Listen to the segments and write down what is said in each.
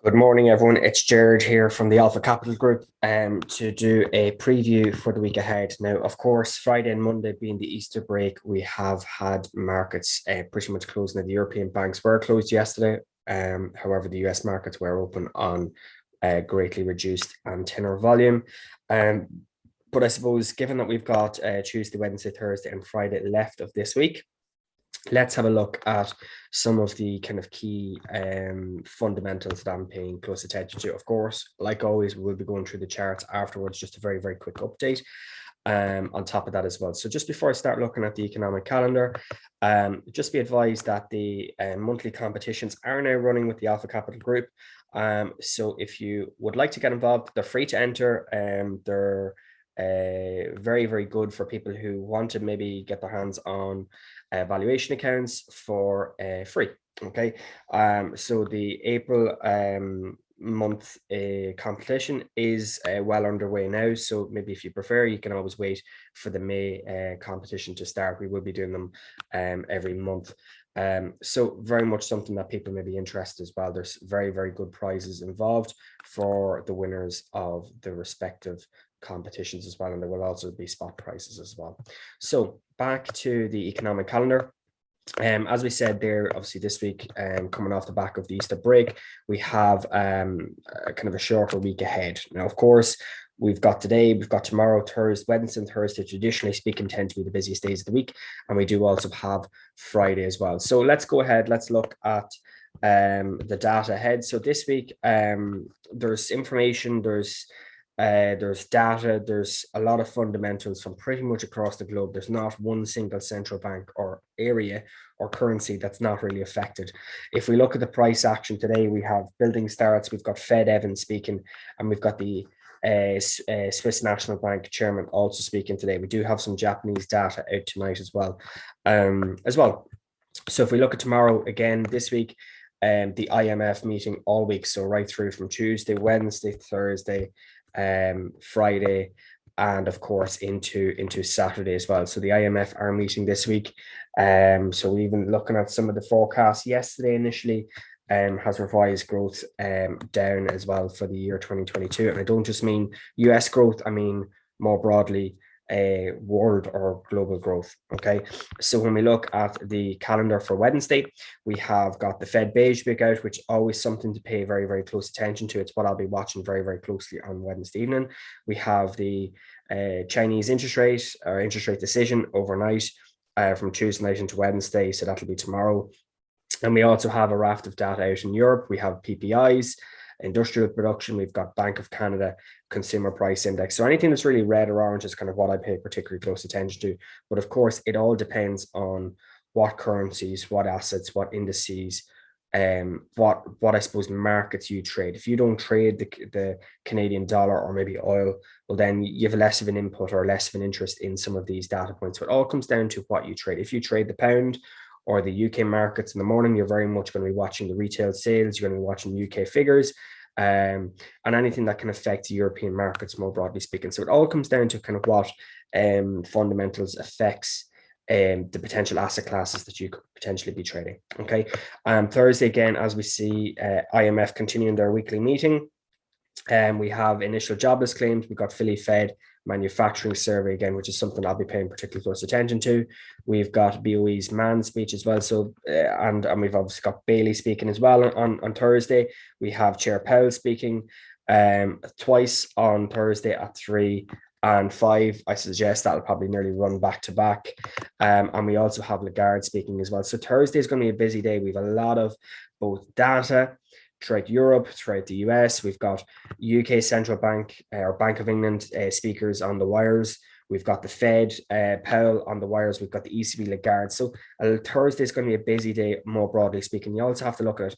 Good morning, everyone. It's Jared here from the Alpha Capital Group to do a preview for the week ahead. Now, of course, Friday and Monday being the Easter break, we have had markets pretty much closing. The European banks were closed yesterday. However, the US markets were open on greatly reduced and tenor volume. Um, but I suppose, given that we've got Tuesday, Wednesday, Thursday, and Friday left of this week, let's have a look at some of the kind of key fundamentals that I'm paying close attention to. Of course, like always, we will be going through the charts afterwards, just a very, very quick update on top of that as well. So just before I start looking at the economic calendar, just be advised that the monthly competitions are now running with the Alpha Capital Group. So if you would like to get involved, they're free to enter. They're very, very good for people who want to maybe get their hands on valuation accounts for free. Okay, so the April month competition is well underway now. So maybe if you prefer, you can always wait for the May competition to start. We will be doing them every month. So very much something that people may be interested as well. There's very, very good prizes involved for the winners of the respective competitions as well, and there will also be spot prices as well. So back to the economic calendar. As we said there, obviously this week, coming off the back of the Easter break, we have kind of a shorter week ahead. Now, of course, we've got today, we've got tomorrow, Thursday, Wednesday, and Thursday, traditionally speaking, tend to be the busiest days of the week. And we do also have Friday as well. So let's go ahead, let's look at the data ahead. So this week, there's information, there's data, there's a lot of fundamentals from pretty much across the globe. There's not one single central bank or area or currency that's not really affected. If we look at the price action today, we have building starts, we've got Fed Evans speaking, and we've got the Swiss National Bank chairman also speaking today. We do have some Japanese data out tonight as well. So if we look at tomorrow, again, this week, the IMF meeting all week, so right through from Tuesday, Wednesday, Thursday, Friday, and of course into Saturday as well. So the IMF are meeting this week. So we're even looking at some of the forecasts yesterday initially. Has revised growth down as well for the year 2022. And I don't just mean US growth, I mean more broadly world or global growth. Okay, so when we look at the calendar for Wednesday, we have got the Fed beige book out, which is always something to pay very, very close attention to. It's what I'll be watching very, very closely on Wednesday evening. We have the Chinese interest rate decision overnight from Tuesday night into Wednesday, so that'll be tomorrow. And we also have a raft of data out in Europe. We have PPIs, industrial production. We've got Bank of Canada consumer price index. So anything that's really red or orange is kind of what I pay particularly close attention to. But of course, it all depends on what currencies, what assets, what indices, what I suppose markets you trade. If you don't trade the Canadian dollar or maybe oil, well, then you have less of an input or less of an interest in some of these data points. So it all comes down to what you trade. If you trade the pound or the UK markets in the morning, you're very much going to be watching the retail sales, you're going to be watching UK figures, and anything that can affect European markets more broadly speaking. So it all comes down to kind of what fundamentals affects the potential asset classes that you could potentially be trading. Okay. Thursday, again, as we see, IMF continuing their weekly meeting. We have initial jobless claims. We've got Philly Fed manufacturing survey again, which is something I'll be paying particularly close attention to. We've got BOE's man speech as well. So, and we've obviously got Bailey speaking as well on Thursday. We have Chair Powell speaking twice on Thursday at 3 and 5. I suggest that'll probably nearly run back to back. And we also have Lagarde speaking as well. So Thursday is going to be a busy day. We have a lot of both data throughout Europe, throughout the US. We've got UK Central Bank or Bank of England speakers on the wires. We've got the Fed, Powell on the wires. We've got the ECB Lagarde. So Thursday is going to be a busy day, more broadly speaking. You also have to look at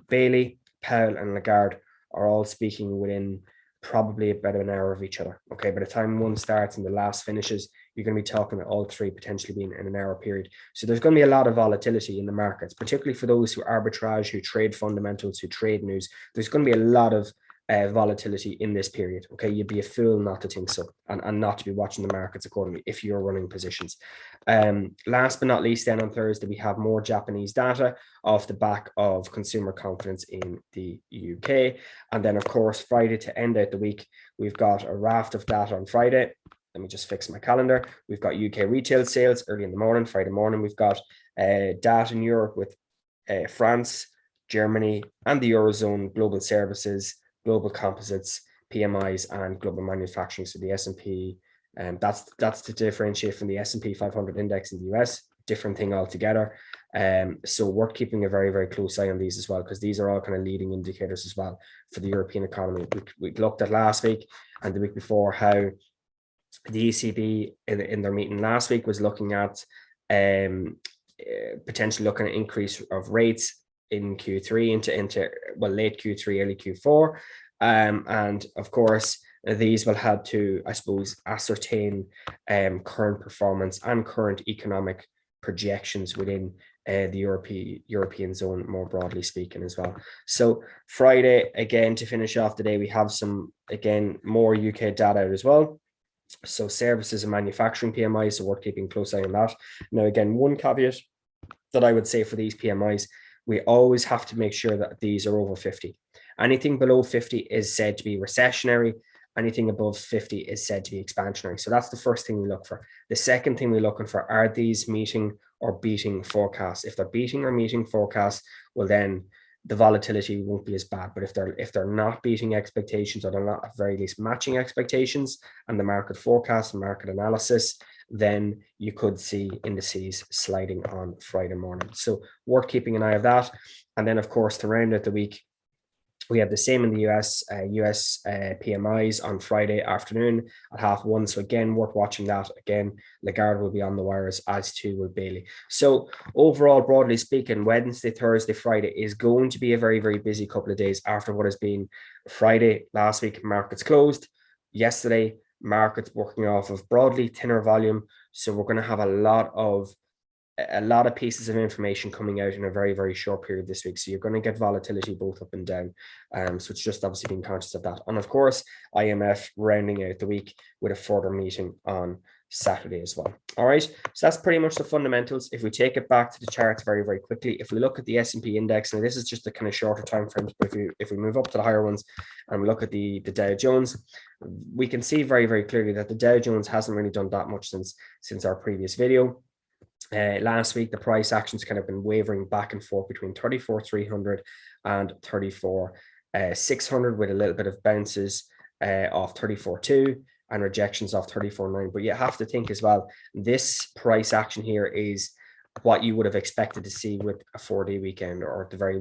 Bailey, Powell, and Lagarde are all speaking within probably about an hour of each other. Okay, by the time one starts and the last finishes, you're going to be talking about all three potentially being in an hour period. So there's going to be a lot of volatility in the markets, particularly for those who arbitrage, who trade fundamentals, who trade news. There's going to be a lot of volatility in this period. Okay, you'd be a fool not to think so, and not to be watching the markets accordingly if you're running positions. Last but not least, then on Thursday, we have more Japanese data off the back of consumer confidence in the UK. And then, of course, Friday to end out the week, we've got a raft of data on Friday. Let me just fix my calendar. We've got UK retail sales early in the morning, Friday morning. We've got data in Europe with France, Germany, and the Eurozone, global services, global composites, PMIs, and global manufacturing. So the S&P, and that's to differentiate from the SPX500 index in the US, different thing altogether. So we're keeping a very, very close eye on these as well, because these are all kind of leading indicators as well for the European economy. We looked at last week and the week before how the ECB in their meeting last week was looking at potentially looking at increase of rates in Q3 into late Q3, early Q4. And of course, these will help to, I suppose, ascertain current performance and current economic projections within the European zone, more broadly speaking, as well. So Friday, again, to finish off the day, we have some, again, more UK data out as well. So services and manufacturing PMIs, so we're keeping close eye on that. Now, again, one caveat that I would say for these PMIs, we always have to make sure that these are over 50. Anything below 50 is said to be recessionary. Anything above 50 is said to be expansionary. So that's the first thing we look for. The second thing we're looking for, are these meeting or beating forecasts? If they're beating or meeting forecasts, well, then the volatility won't be as bad. But if they're not beating expectations, or they're not at very least matching expectations and the market forecast and market analysis, then you could see indices sliding on Friday morning. So worth keeping an eye of that. And then, of course, to round out the week, we have the same in the US PMIs on Friday afternoon at 1:30. So again, worth watching that. Again, Lagarde will be on the wires, as too will Bailey. So overall, broadly speaking, Wednesday, Thursday, Friday is going to be a very, very busy couple of days after what has been Friday last week. Markets closed. Yesterday, markets working off of broadly thinner volume. So we're going to have a lot of pieces of information coming out in a very, very short period this week. So you're going to get volatility both up and down. So it's just obviously being conscious of that. And of course, IMF rounding out the week with a further meeting on Saturday as well. All right. So that's pretty much the fundamentals. If we take it back to the charts very, very quickly, if we look at the S&P index, now this is just the kind of shorter time frames, but if we move up to the higher ones and we look at the Dow Jones, we can see very, very clearly that the Dow Jones hasn't really done that much since our previous video. Last week, the price action's kind of been wavering back and forth between 34,300 and 34,600, with a little bit of bounces off 34.2 and rejections off 34.9. But you have to think as well, this price action here is what you would have expected to see with a 4-day weekend, or at the very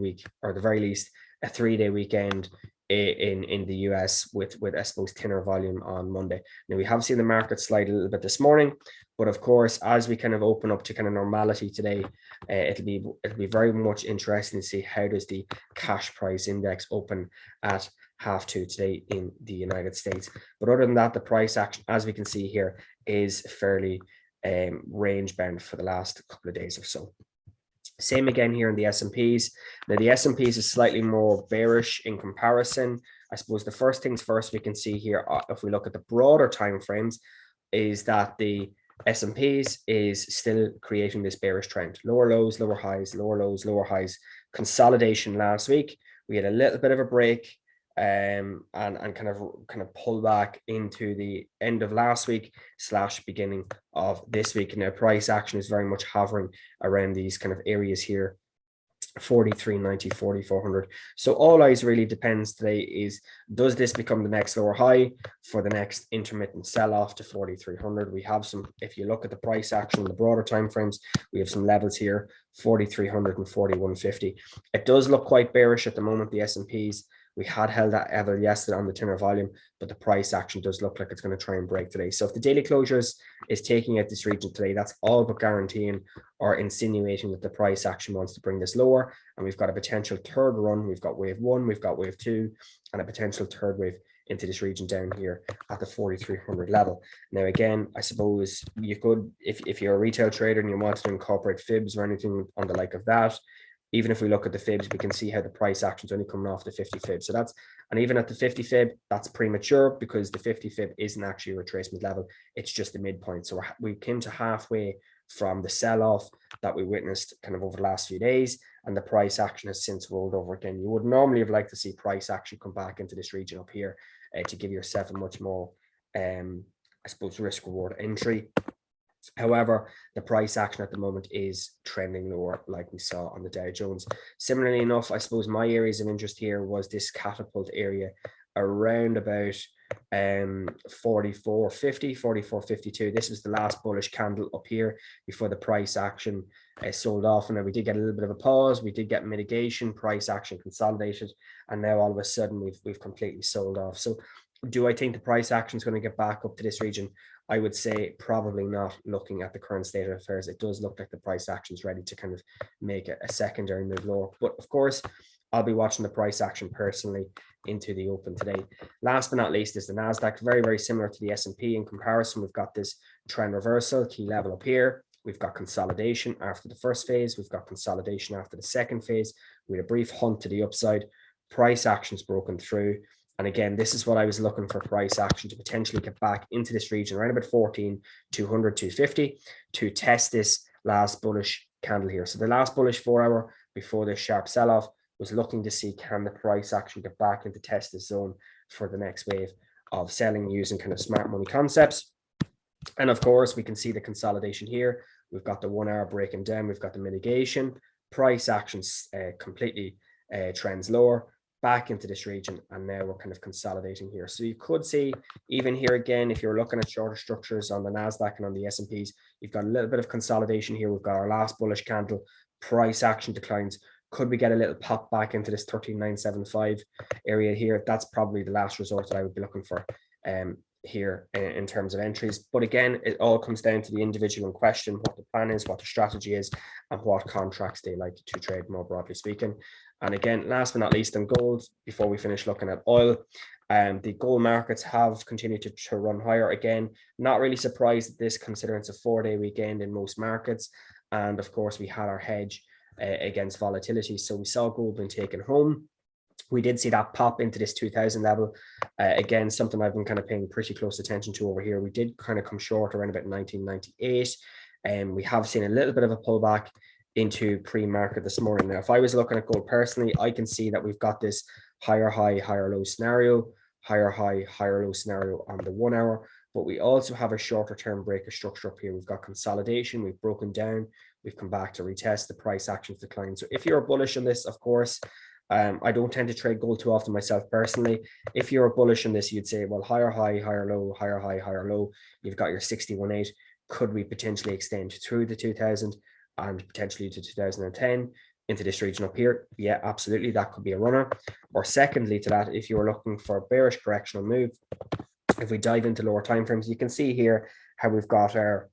least a 3-day weekend in the US with I suppose thinner volume on Monday. Now we have seen the market slide a little bit this morning, but of course, as we kind of open up to kind of normality today, it'll be very much interesting to see how does the cash price index open at 2:30 today in the United States. But other than that, the price action, as we can see here, is fairly range bound for the last couple of days or so. Same again here in the S&Ps. Now the S&Ps is slightly more bearish in comparison. I suppose the first things first we can see here, if we look at the broader time frames, is that the S&Ps is still creating this bearish trend. Lower lows, lower highs, lower lows, lower highs. Consolidation last week. We had a little bit of a break and kind of pull back into the end of last week / beginning of this week. Now price action is very much hovering around these kind of areas here, 43.90, 4400. So all eyes really depends today is, does this become the next lower high for the next intermittent sell-off to 4300? We have some, if you look at the price action, the broader time frames, we have some levels here, 4300 and 4150. It does look quite bearish at the moment, the S&Ps. We had held that ever yesterday on the thinner volume, but the price action does look like it's going to try and break today. So if the daily closures is taking out this region today, that's all but guaranteeing or insinuating that the price action wants to bring this lower. And we've got a potential third run. We've got wave 1, we've got wave 2, and a potential third wave into this region down here at the 4300 level. Now, again, I suppose you could, if you're a retail trader and you want to incorporate fibs or anything on the like of that, even if we look at the fibs, we can see how the price action's only coming off the 50 fib. So that's, and even at the 50 fib, that's premature because the 50 fib isn't actually a retracement level. It's just the midpoint. So we came to halfway from the sell-off that we witnessed kind of over the last few days, and the price action has since rolled over again. You would normally have liked to see price action come back into this region up here to give yourself a much more, I suppose, risk reward entry. However, the price action at the moment is trending lower, like we saw on the Dow Jones. Similarly enough, I suppose my areas of interest here was this catapult area around about 44.50, 44.52. This was the last bullish candle up here before the price action sold off. And then we did get a little bit of a pause. We did get mitigation, price action consolidated, and now all of a sudden we've completely sold off. So do I think the price action is going to get back up to this region? I would say probably not, looking at the current state of affairs. It does look like the price action is ready to kind of make a secondary move lower. But of course, I'll be watching the price action personally into the open today. Last but not least is the NASDAQ. Very, very similar to the S&P in comparison. We've got this trend reversal, key level up here. We've got consolidation after the first phase. We've got consolidation after the second phase. We had a brief hunt to the upside. Price action's broken through. And again, this is what I was looking for, price action to potentially get back into this region around about 14,200, 250 to test this last bullish candle here. So the last bullish 4 hour before this sharp sell-off was looking to see, can the price action get back into test this zone for the next wave of selling using kind of smart money concepts. And of course, we can see the consolidation here. We've got the 1 hour breaking down. We've got the mitigation. Price actions completely trends lower back into this region, and now we're kind of consolidating here. So you could see even here again, if you're looking at shorter structures on the NASDAQ and on the S&Ps, you've got a little bit of consolidation here. We've got our last bullish candle, price action declines. Could we get a little pop back into this 13,975 area here? That's probably the last result that I would be looking for here in terms of entries. But again, it all comes down to the individual in question, what the plan is, what the strategy is, and what contracts they like to trade, more broadly speaking. And again, last but not least, on gold, before we finish looking at oil, the gold markets have continued to run higher. Again, not really surprised at this, considering it's a 4-day weekend in most markets. And of course, we had our hedge against volatility. So we saw gold being taken home. We did see that pop into this 2000 level. Again, something I've been kind of paying pretty close attention to over here. We did kind of come short around about 1998. And we have seen a little bit of a pullback into pre-market this morning. Now, if I was looking at gold personally, I can see that we've got this higher high, higher low scenario, higher high, higher low scenario on the 1 hour. But we also have a shorter term break of structure up here. We've got consolidation, we've broken down, we've come back to retest, the price actions decline. So if you're bullish on this, of course, I don't tend to trade gold too often myself personally. If you're bullish on this, you'd say, well, higher high, higher low, higher high, higher low. You've got your 61.8. Could we potentially extend through the 2000 and potentially to 2010 into this region up here? Yeah, absolutely. That could be a runner. Or secondly to that, if you were looking for a bearish correctional move, if we dive into lower timeframes, you can see here how we've got our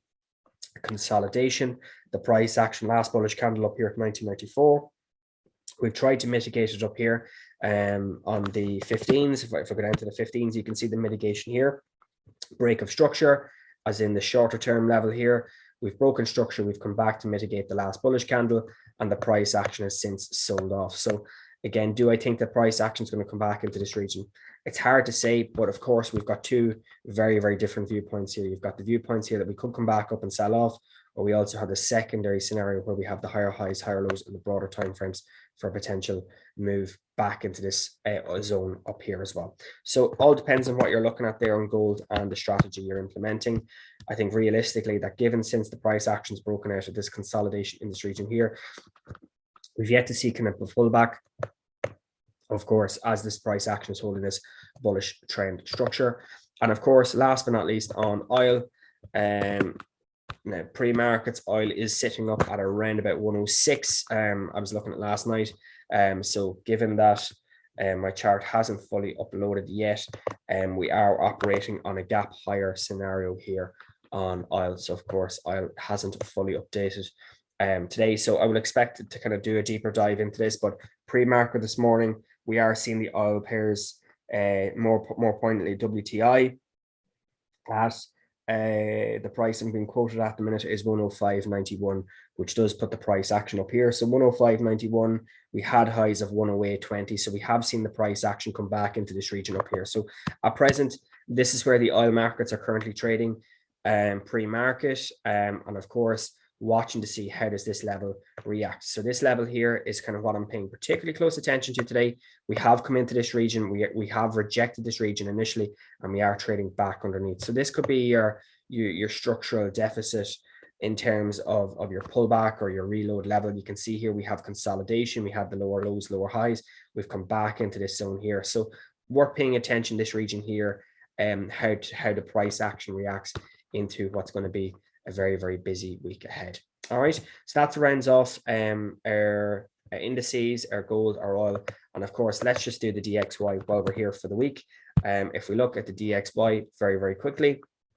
consolidation, the price action, last bullish candle up here at 1994. We've tried to mitigate it up here on the 15s. If I go down to the 15s, you can see the mitigation here. Break of structure, as in the shorter term level here. We've broken structure. We've come back to mitigate the last bullish candle, and the price action has since sold off. So again, do I think the price action is going to come back into this region? It's hard to say, but of course, we've got two very, very different viewpoints here. You've got the viewpoints here that we could come back up and sell off, or we also have the secondary scenario where we have the higher highs, higher lows, and the broader timeframes for a potential move back into this zone up here as well. So all depends on what you're looking at there on gold and the strategy you're implementing. I think realistically that given since the price action's broken out of this consolidation in this region here, we've yet to see kind of a pullback, of course, as this price action is holding this bullish trend structure. And of course, last but not least on oil, now pre-markets, oil is sitting up at around about 106. I was looking at last night. So given that my chart hasn't fully uploaded yet, we are operating on a gap higher scenario here on oil. So of course, oil hasn't fully updated today. So I would expect it to kind of do a deeper dive into this, but pre-market this morning, we are seeing the oil pairs, more pointedly WTI at the price I'm being quoted at the minute is 105.91. which does put the price action up here. So 105.91, we had highs of 108.20. So we have seen the price action come back into this region up here. So at present, this is where the oil markets are currently trading pre-market. And of course, watching to see how does this level react. So this level here is kind of what I'm paying particularly close attention to today. We have come into this region. We have rejected this region initially, and we are trading back underneath. So this could be your structural deficit in terms of your pullback or your reload level. You can see here we have consolidation. We have the lower lows, lower highs. We've come back into this zone here. So we're paying attention to this region here, how the price action reacts into what's going to be a very, very busy week ahead. All right, so that rounds off our indices, our gold, our oil, and of course, let's just do the DXY while we're here for the week. If we look at the DXY very, very quickly,